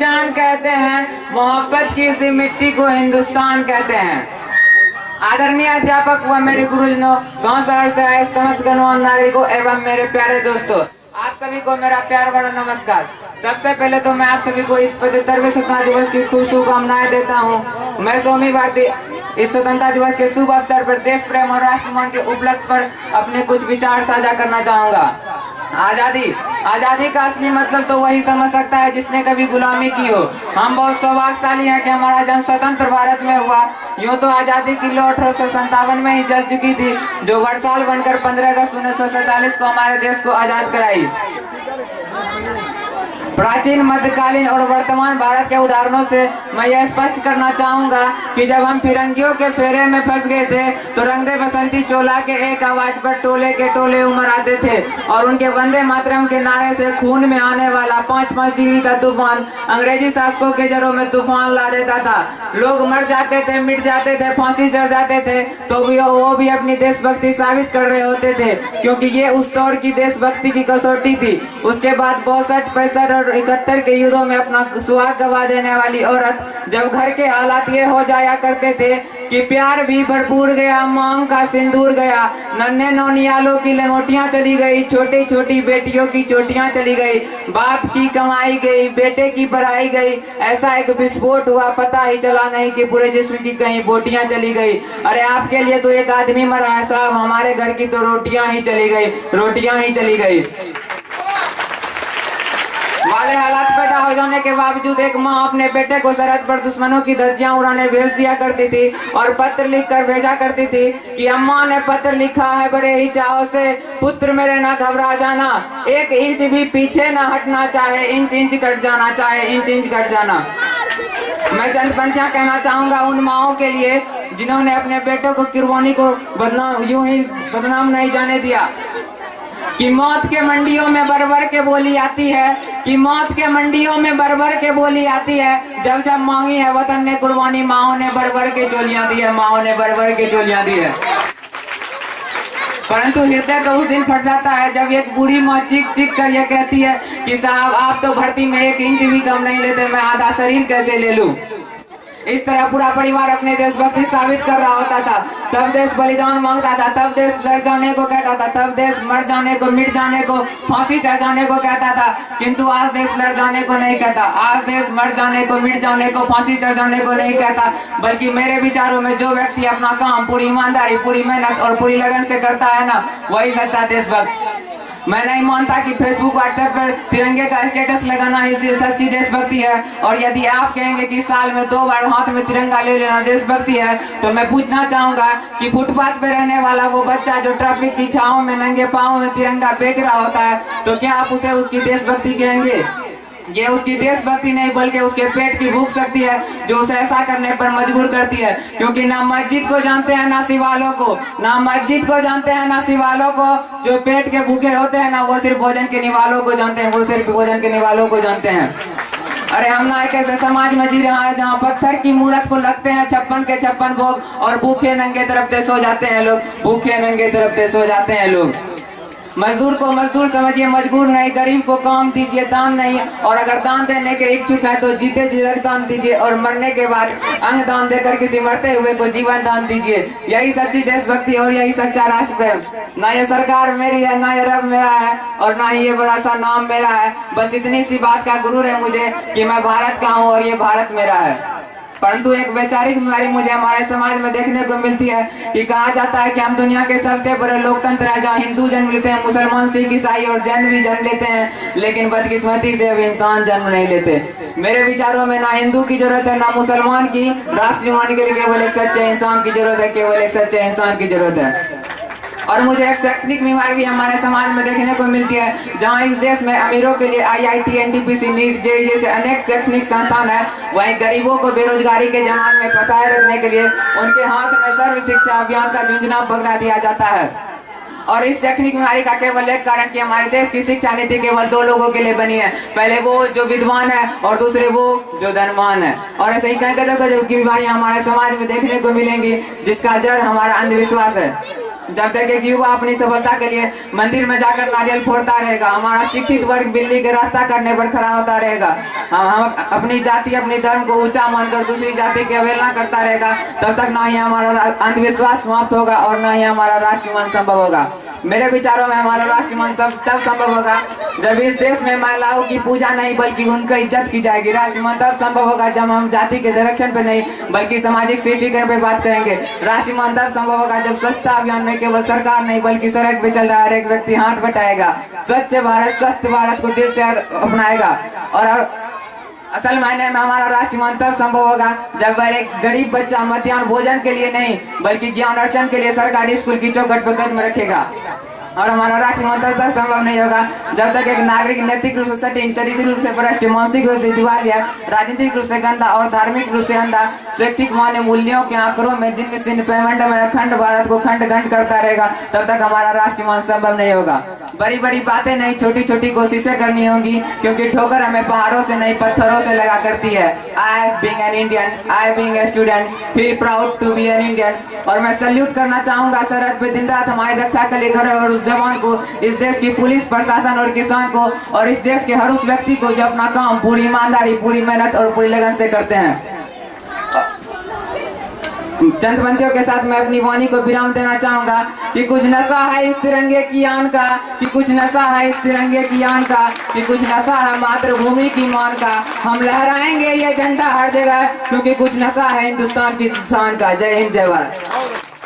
जान कहते हैं, मोहब्बत की इसी मिट्टी को हिंदुस्तान कहते हैं। आदरणीय अध्यापक व मेरे गुरुजनों, गांव शहर से आए समस्त गणमान्य नागरिकों एवं मेरे प्यारे दोस्तों, आप सभी को मेरा प्यार भरा नमस्कार। सबसे पहले तो मैं आप सभी को इस 75वें स्वतंत्रता दिवस की खूब शुभकामनाएं देता हूं। मैं सौमी भारती इस स्वतंत्रता दिवस के शुभ अवसर पर देश प्रेम और राष्ट्रमान के उपलक्ष्य पर अपने कुछ विचार साझा करना चाहूंगा। आजादी का असली मतलब तो वही समझ सकता है जिसने कभी गुलामी की हो। हम बहुत सौभाग्यशाली हैं कि हमारा जन्म स्वतंत्र भारत में हुआ। यूँ तो आजादी की लौ 1857 में ही जल चुकी थी, जो वर्षाल बनकर 15 अगस्त 1947 को हमारे देश को आजाद कराई। प्राचीन, मध्यकालीन और वर्तमान भारत के उदाहरणों से मैं यह स्पष्ट करना चाहूंगा कि जब हम फिरंगियों के फेरे में फंस गए थे तो रंग दे बसंती चोला के एक आवाज पर टोले के टोले उमड़ आते थे और उनके वंदे मातरम के नारे से खून में आने वाला 5-5 डिग्री का तूफान अंग्रेजी शासकों के जड़ों में तूफान ला देता था। लोग मर जाते थे, मिट जाते थे, फांसी चढ़ जाते थे, तो वो भी अपनी देशभक्ति साबित कर रहे होते थे, क्योंकि ये उस दौर की देशभक्ति की कसौटी थी। उसके बाद 62, 65 और 71 के युद्धों में अपना सुहाग गवा देने वाली औरत जब घर के हालात ये हो जाया करते थे कि प्यार भी भरपूर गया, मांग का सिंदूर गया, नन्हे नौनियालों की लंगोटियां चली गई, छोटी छोटी बेटियों की चोटियां चली गई, बाप की कमाई गई, बेटे की पढ़ाई गई, ऐसा एक विस्फोट हुआ, पता ही चला नहीं कि पूरे जिस्म की कहीं बोटियां चली गई। अरे आपके लिए तो एक आदमी मरा है साहब, हमारे घर की तो रोटियां ही चली गई, रोटियां ही चली गई। वाले हालात पैदा हो जाने के बावजूद एक माँ अपने बेटे को सरहद पर दुश्मनों की धज्जियां उड़ाने भेज दिया करती थी और पत्र लिखकर भेजा करती थी कि अम्मा ने पत्र लिखा है बड़े ही चाव से, पुत्र मेरे ना घबरा जाना, 1 इंच भी पीछे ना हटना, चाहे इंच इंच कट जाना, चाहे इंच इंच कट जाना। मैं चंद पंक्तियां कहना चाहूंगा उन माओं के लिए जिन्होंने अपने बेटों को कुर्बानी को यूं ही बदनाम नहीं जाने दिया कि मौत के मंडियों में बरबर के बोली आती है, कि मौत के मंडियों में बरबर के बोली आती है, जब जब मांगी है वतन ने कुर्बानी, माओ ने बरबर के चोलियां दी है, माओ ने बरबर के चोलियां दी है। परंतु हृदय तो उस दिन फट जाता है जब एक बूढ़ी माँ चीख चीख कर यह कहती है कि साहब आप तो भर्ती में 1 इंच भी कम नहीं लेते, मैं आधा शरीर कैसे ले लूं। इस तरह पूरा परिवार अपने देशभक्ति साबित कर रहा होता था। तब देश बलिदान मांगता था, तब देश लड़ जाने को कहता था, तब देश मर जाने को, मिट जाने को, फांसी चढ़ जाने को कहता था। किंतु आज देश लड़ जाने को नहीं कहता, आज देश मर जाने को, मिट जाने को, फांसी चढ़ जाने को नहीं कहता, बल्कि मेरे विचारों में जो व्यक्ति अपना काम पूरी ईमानदारी, पूरी मेहनत और पूरी लगन से करता है ना, वही सच्चा देशभक्त। मैं नहीं मानता कि फेसबुक, व्हाट्सएप पर तिरंगे का स्टेटस लगाना ही सच्ची देशभक्ति है। और यदि आप कहेंगे कि साल में 2 बार हाथ में तिरंगा ले लेना देशभक्ति है, तो मैं पूछना चाहूंगा कि फुटपाथ पे रहने वाला वो बच्चा जो ट्रैफिक की छांव में नंगे पांव में तिरंगा बेच रहा होता है, तो क्या आप उसे उसकी देशभक्ति कहेंगे? ये उसकी देशभक्ति नहीं बल्कि उसके पेट की भूख शक्ति है जो उसे ऐसा करने पर मजबूर करती है। क्योंकि ना मस्जिद को जानते हैं ना शिवालों को, ना मस्जिद को जानते हैं ना शिवालों को, जो पेट के भूखे होते हैं ना वो सिर्फ भोजन के निवालों को जानते हैं, वो सिर्फ भोजन के निवालों को जानते हैं। अरे हम ना एक ऐसे समाज में जी रहे हैं जहाँ पत्थर की मूर्त को लगते हैं 56 के 56 भोग और भूखे नंगे तरफते सो जाते हैं लोग, भूखे नंगे तरफते सो जाते हैं लोग। मजदूर को मजदूर समझिए, मजबूर नहीं, गरीब को काम दीजिए, दान नहीं, और अगर दान देने के इच्छुक है तो जीते जी रक्तदान दीजिए और मरने के बाद अंग दान देकर किसी मरते हुए को जीवन दान दीजिए। यही सच्ची देशभक्ति और यही सच्चा राष्ट्र प्रेम। ना ये सरकार मेरी है, ना ये रब मेरा है, और ना ही ये बड़ा सा नाम मेरा है, बस इतनी सी बात का गुरूर है मुझे कि मैं भारत का हूँ और ये भारत मेरा है। परंतु एक वैचारिक बीमारी मुझे हमारे समाज में देखने को मिलती है कि कहा जाता है कि हम दुनिया के सबसे बड़े लोकतंत्र हैं, जहाँ हिंदू जन्म लेते हैं, मुसलमान, सिख, ईसाई और जैन भी जन्म लेते हैं, लेकिन बदकिस्मती से अभी इंसान जन्म नहीं लेते। मेरे विचारों में ना हिंदू की जरूरत है ना मुसलमान की, राष्ट्र निर्माण के लिए केवल एक सच्चे इंसान की जरूरत है, केवल एक सच्चे इंसान की जरूरत है। और मुझे एक शैक्षणिक बीमारी भी हमारे समाज में देखने को मिलती है, जहां इस देश में अमीरों के लिए IIT, NTPC, नीट, JEE जैसे अनेक शैक्षणिक संस्थान है, वहीं गरीबों को बेरोजगारी के जमाल में फंसाए रखने के लिए उनके हाथ में सर्व शिक्षा अभियान का झुंझुना पकड़ा दिया जाता है। और इस शैक्षणिक बीमारी का केवल एक कारण कि हमारे देश की शिक्षा नीति केवल 2 लोगों के लिए बनी है, पहले वो जो विद्वान है और दूसरे वो जो धनवान है। और ऐसे ही कई गजब गजब की बीमारियां हमारे समाज में देखने को मिलेंगी, जिसका जड़ हमारा अंधविश्वास है। जब तक एक युवा अपनी सफलता के लिए मंदिर में जाकर नारियल फोड़ता रहेगा, हमारा शिक्षित वर्ग बिल्ली के रास्ता करने पर खड़ा होता रहेगा, हम अपनी जाति अपने धर्म को ऊंचा मानकर दूसरी जाति की अवहेलना करता रहेगा, तब तक ना ही हमारा अंधविश्वास समाप्त होगा और ना ही हमारा राष्ट्रमन संभव होगा। मेरे विचारों में हमारा राष्ट्रमन तब संभव होगा जब इस देश में महिलाओं की पूजा नहीं बल्कि उनकी इज्जत की जाएगी। राष्ट्रमन तब संभव होगा जब हम जाति के संरक्षण पे नहीं बल्कि सामाजिक सशक्तिकरण पे बात करेंगे। राष्ट्रमन तब संभव होगा जब स्वच्छता अभियान में केवल सरकार नहीं बल्कि सड़क पे चल रहा हर एक व्यक्ति हाथ बटाएगा, स्वच्छ भारत स्वस्थ भारत को दिल से अपनाएगा। और असल मायने में हमारा राष्ट्रमन तब संभव होगा जब वह एक गरीब बच्चा मध्याह्न भोजन के लिए नहीं बल्कि ज्ञान अर्जन के लिए सरकारी स्कूल की चौखट पर कदम रखेगा। और हमारा राष्ट्रमन तब तक संभव नहीं होगा जब तक एक नागरिक नैतिक रूप से सटीक, चरित्र रूप से भ्रष्ट, मानसिक रूप से दिवालिया, राजनीतिक रूप से गंदा और धार्मिक रूप से अंधा, शैक्षिक मान्य मूल्यों के आंकड़ों में जिन सिन पेमेंट में अखंड भारत को खंड खंड करता रहेगा, तब तक हमारा राष्ट्रमन संभव नहीं होगा। बड़ी बड़ी बातें नहीं, छोटी छोटी कोशिशें करनी होंगी, क्योंकि ठोकर हमें पहाड़ों से नहीं पत्थरों से लगा करती है। I being an Indian, I being a student feel proud to be an Indian. और मैं सैल्यूट करना चाहूंगा सरहद पे दिन रात हमारी रक्षा के लिए खड़े और उस जवान को, इस देश की पुलिस प्रशासन और किसान को और इस देश के हर उस व्यक्ति को जो अपना काम पूरी ईमानदारी, पूरी मेहनत और पूरी लगन से करते हैं। चंद पंक्तियों के साथ मैं अपनी वाणी को विराम देना चाहूंगा कि कुछ नशा है इस तिरंगे की आन का, कि कुछ नशा है इस तिरंगे की आन का, कि कुछ नशा है मातृभूमि की मान का। हम लहराएंगे ये झंडा हर जगह, क्योंकि कुछ नशा है हिंदुस्तान की शान का। जय हिंद, जय भारत।